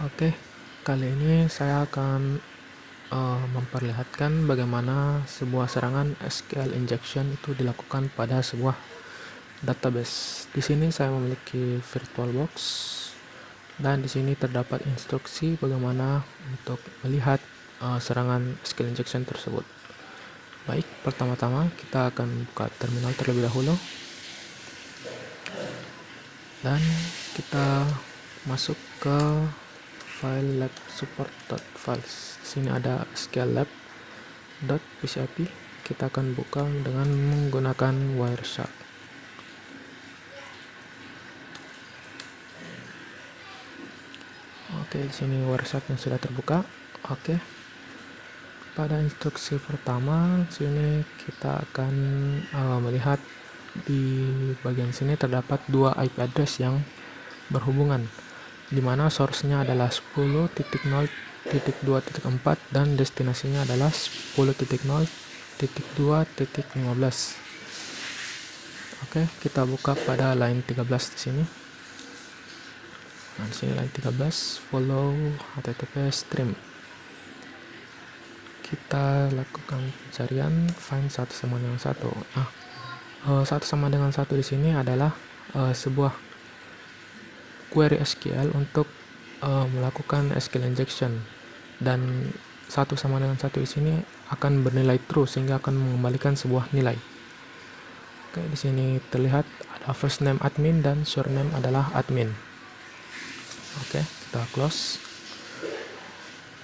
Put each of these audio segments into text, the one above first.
Oke, kali ini saya akan memperlihatkan bagaimana sebuah serangan SQL injection itu dilakukan pada sebuah database. Di sini saya memiliki VirtualBox dan di sini terdapat instruksi bagaimana untuk melihat serangan SQL injection tersebut. Baik, pertama-tama kita akan buka terminal terlebih dahulu dan kita masuk ke file lab support.files. Di sini ada sqllab.pcip. Kita akan buka dengan menggunakan Wireshark. Oke, di sini Wireshark yang sudah terbuka. Oke. Pada instruksi pertama, sini kita akan melihat di bagian sini terdapat dua IP address yang berhubungan, di mana source-nya adalah 10.0.2.4 dan destinasinya adalah 10.0.2.15. Oke, kita buka pada line 13 di sini. Nah, di sini line 13, follow HTTP stream. Kita lakukan pencarian find satu sama dengan satu. Nah, satu sama dengan satu di sini adalah sebuah query SQL untuk melakukan SQL injection, dan satu sama dengan satu di sini akan bernilai true sehingga akan mengembalikan sebuah nilai. Oke, di sini terlihat ada first name admin dan surname adalah admin. Oke, kita close.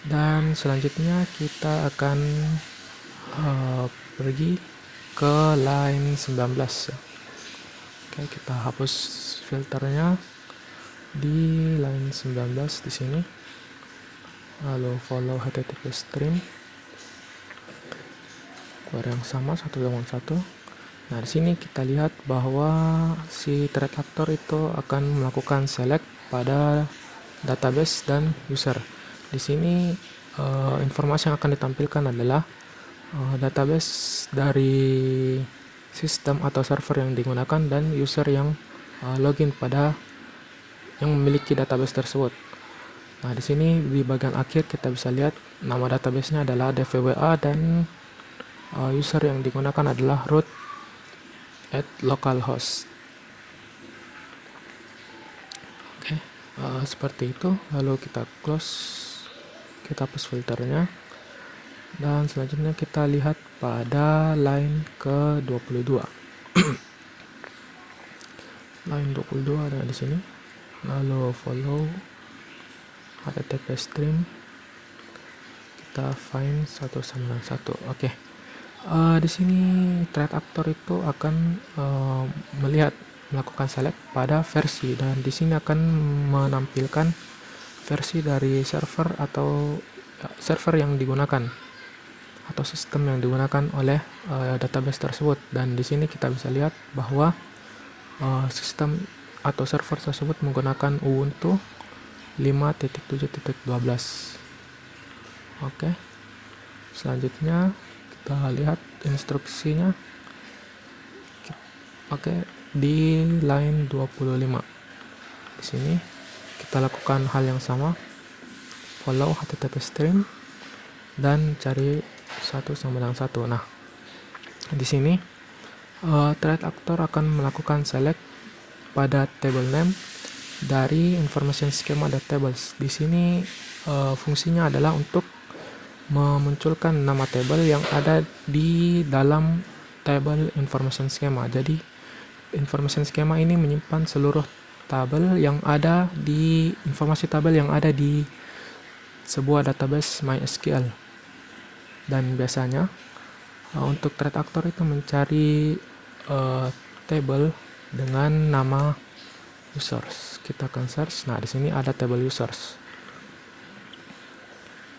Dan selanjutnya kita akan pergi ke line 19. Oke, kita hapus filternya di line 19 di sini. Lalu follow HTTP stream. Query yang sama satu dengan satu. Nah, di sini kita lihat bahwa si threat actor itu akan melakukan select pada database dan user. Di sini informasi yang akan ditampilkan adalah database dari sistem atau server yang digunakan dan user yang login pada yang memiliki database tersebut. Nah, di sini di bagian akhir kita bisa lihat nama database-nya adalah dvwa dan user yang digunakan adalah root at localhost. Oke, seperti itu. Lalu kita close, kita hapus filternya, dan selanjutnya kita lihat pada line ke 22. Line 22 ada di sini. Lalu follow HTTP stream, kita find satu sama dengan satu. Oke. Di sini threat actor itu akan melakukan select pada versi, dan di sini akan menampilkan versi dari server atau server yang digunakan atau sistem yang digunakan oleh database tersebut. Dan di sini kita bisa lihat bahwa sistem atau server tersebut menggunakan Ubuntu 5.7.12. Oke. Selanjutnya kita lihat instruksinya. Oke, di line 25. Di sini kita lakukan hal yang sama. Follow HTTP stream dan cari satu sama dengan satu. Nah, di sini threat actor akan melakukan select pada table name dari information schema.tables. Di sini fungsinya adalah untuk memunculkan nama table yang ada di dalam table information schema. Jadi information schema ini menyimpan seluruh tabel yang ada di informasi tabel yang ada di sebuah database MySQL. Dan biasanya untuk threat actor itu mencari table dengan nama users. Kita akan search. Nah, di sini ada table users.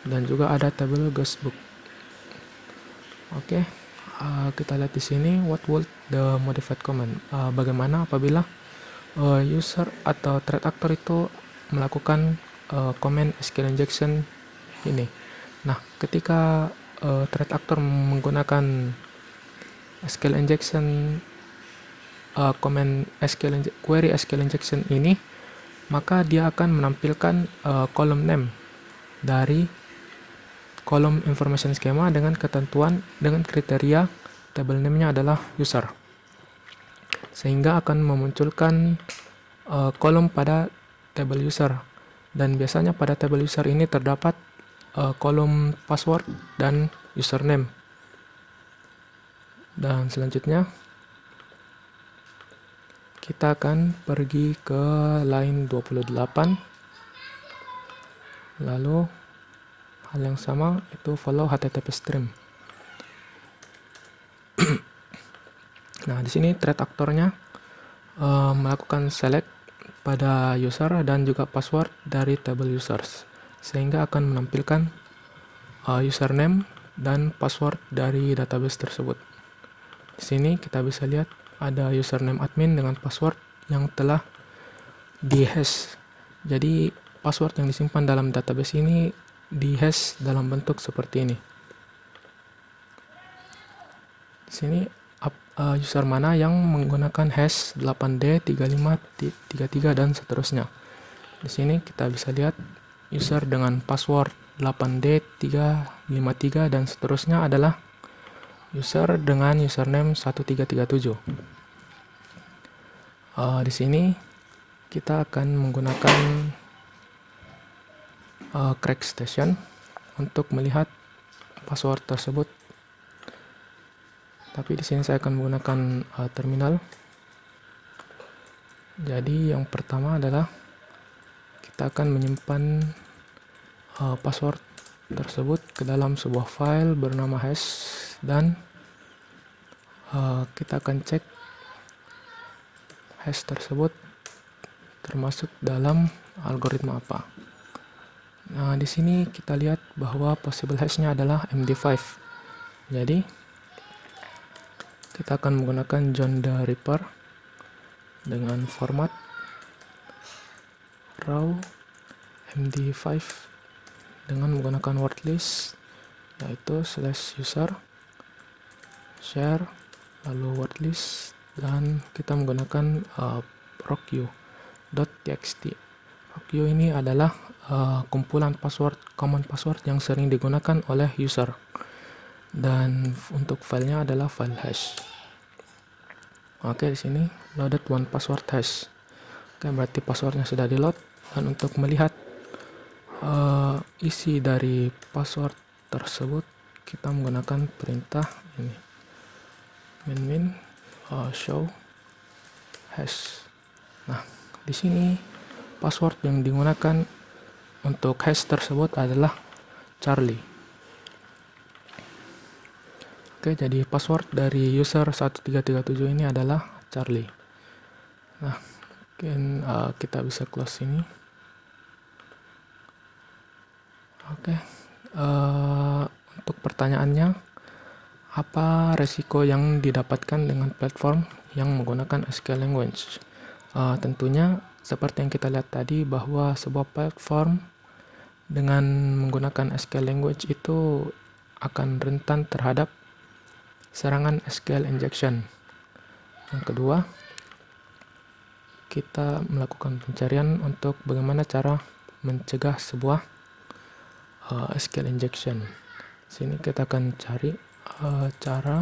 Dan juga ada table guestbook. Oke, kita lihat di sini what would the modified command. Bagaimana apabila user atau threat actor itu melakukan command SQL injection ini. Nah, ketika threat actor menggunakan SQL injection command query SQL injection ini, maka dia akan menampilkan kolom name dari kolom information schema dengan ketentuan dengan kriteria table name-nya adalah user, sehingga akan memunculkan kolom pada table user. Dan biasanya pada table user ini terdapat kolom password dan username. Dan selanjutnya kita akan pergi ke line 28, lalu hal yang sama itu follow HTTP stream. Nah, di sini thread aktornya melakukan select pada user dan juga password dari table users, sehingga akan menampilkan username dan password dari database tersebut. Di sini kita bisa lihat ada username admin dengan password yang telah di-hash. Jadi password yang disimpan dalam database ini di-hash dalam bentuk seperti ini. Di sini user mana yang menggunakan hash 8D3533 dan seterusnya. Di sini kita bisa lihat user dengan password 8D353 dan seterusnya adalah user dengan username 1337. Di sini kita akan menggunakan crack station untuk melihat password tersebut. Tapi di sini saya akan menggunakan terminal. Jadi yang pertama adalah kita akan menyimpan password tersebut ke dalam sebuah file bernama hash, dan kita akan cek hash tersebut termasuk dalam algoritma apa. Nah, di sini kita lihat bahwa possible hash-nya adalah MD5. Jadi kita akan menggunakan John the Ripper dengan format raw MD5 dengan menggunakan word list, yaitu /user share lalu word list, dan kita menggunakan rockyou.txt. Rockyou ini adalah kumpulan password, common password yang sering digunakan oleh user, dan untuk filenya adalah file hash. Oke, di sini loaded one password hash. Oke, berarti passwordnya sudah di load, dan untuk melihat isi dari password tersebut kita menggunakan perintah ini min show hash. Nah, di sini password yang digunakan untuk hash tersebut adalah Charlie. Oke, jadi password dari user 1337 ini adalah Charlie. Nah, mungkin kita bisa close ini. Oke, untuk pertanyaannya, apa resiko yang didapatkan dengan platform yang menggunakan SQL language? Tentunya seperti yang kita lihat tadi, bahwa sebuah platform dengan menggunakan SQL language itu akan rentan terhadap serangan SQL injection. Yang kedua, kita melakukan pencarian untuk bagaimana cara mencegah sebuah SQL injection. Sini kita akan cari cara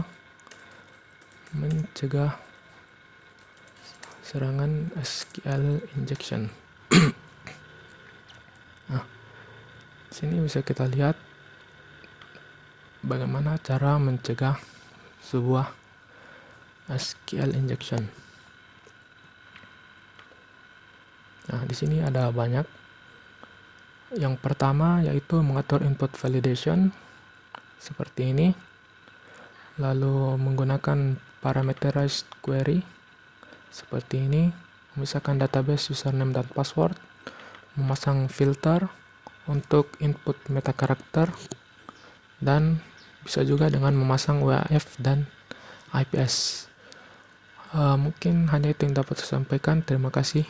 mencegah serangan SQL injection. Nah, sini bisa kita lihat bagaimana cara mencegah sebuah SQL injection. Nah, di sini ada banyak. Yang pertama yaitu mengatur input validation seperti ini, lalu menggunakan parameterized query seperti ini, memisahkan database username dan password, memasang filter untuk input meta karakter, dan bisa juga dengan memasang WAF dan IPS. Mungkin hanya itu yang dapat saya sampaikan. Terima kasih.